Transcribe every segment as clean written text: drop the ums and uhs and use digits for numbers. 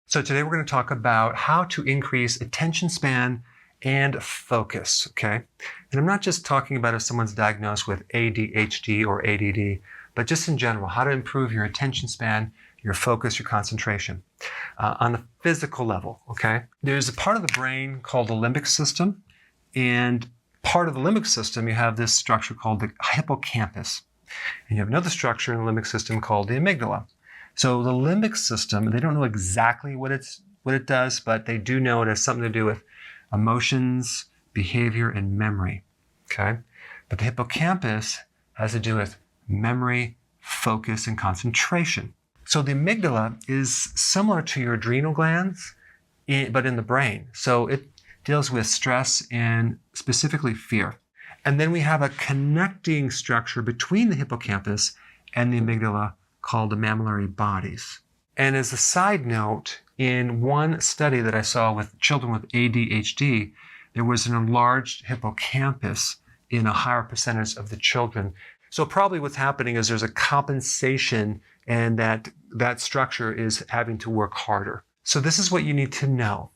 So today we're going to talk about how to increase attention span and focus, okay? And I'm not just talking about if someone's diagnosed with ADHD or ADD, but just in general, how to improve your attention span, your focus, your concentration on the physical level, okay? There's a part of the brain called the limbic system, and part of the limbic system, you have this structure called the hippocampus. And you have another structure in the limbic system called the amygdala. So the limbic system, they don't know exactly what it does, but they do know it has something to do with emotions, behavior, and memory, okay? But the hippocampus has to do with memory, focus, and concentration. So the amygdala is similar to your adrenal glands, but in the brain. So it deals with stress and specifically fear. And then we have a connecting structure between the hippocampus and the amygdala called the mammillary bodies. And as a side note, in one study that I saw with children with ADHD, there was an enlarged hippocampus in a higher percentage of the children. So probably what's happening is there's a compensation and that structure is having to work harder. So this is what you need to know.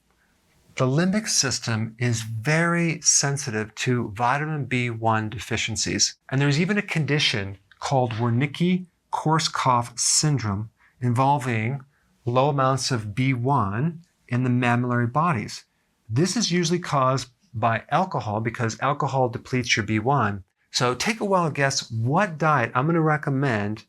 The limbic system is very sensitive to vitamin B1 deficiencies. And there's even a condition called Wernicke-Korsakoff Syndrome involving low amounts of B1 in the mammillary bodies. This is usually caused by alcohol because alcohol depletes your B1. So take a wild guess what diet I'm going to recommend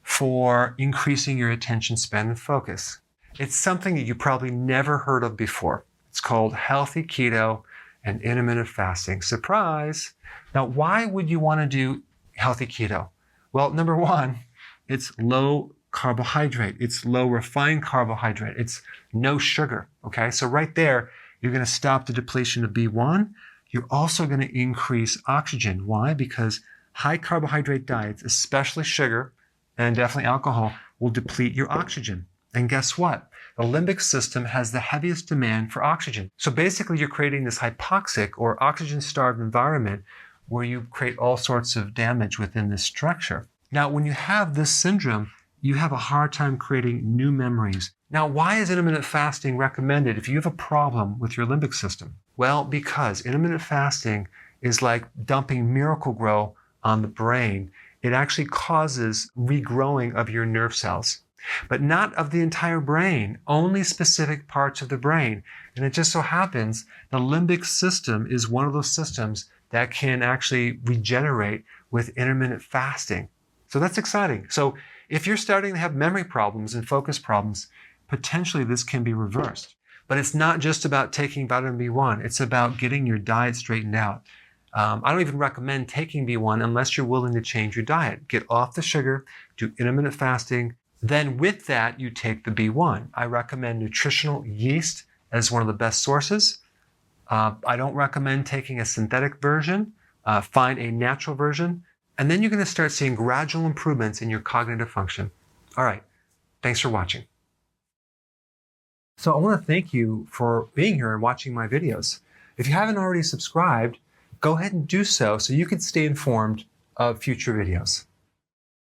for increasing your attention span and focus. It's something that you probably never heard of before. It's called healthy keto and intermittent fasting. Surprise! Now, why would you want to do healthy keto? Well, number one, it's low carbohydrate. It's low refined carbohydrate. It's no sugar, okay? So right there, you're going to stop the depletion of B1. You're also going to increase oxygen. Why? Because high carbohydrate diets, especially sugar and definitely alcohol, will deplete your oxygen. And guess what? The limbic system has the heaviest demand for oxygen. So basically, you're creating this hypoxic or oxygen-starved environment where you create all sorts of damage within this structure. Now, when you have this syndrome, you have a hard time creating new memories. Now, why is intermittent fasting recommended if you have a problem with your limbic system? Well, because intermittent fasting is like dumping Miracle-Gro on the brain. It actually causes regrowing of your nerve cells, but not of the entire brain, only specific parts of the brain. And it just so happens the limbic system is one of those systems that can actually regenerate with intermittent fasting. So that's exciting. So if you're starting to have memory problems and focus problems, potentially this can be reversed. But it's not just about taking vitamin B1. It's about getting your diet straightened out. I don't even recommend taking B1 unless you're willing to change your diet. Get off the sugar, do intermittent fasting. Then with that, you take the B1. I recommend nutritional yeast as one of the best sources. I don't recommend taking a synthetic version. Find a natural version. And then you're going to start seeing gradual improvements in your cognitive function. All right. Thanks for watching. So I want to thank you for being here and watching my videos. If you haven't already subscribed, go ahead and do so you can stay informed of future videos.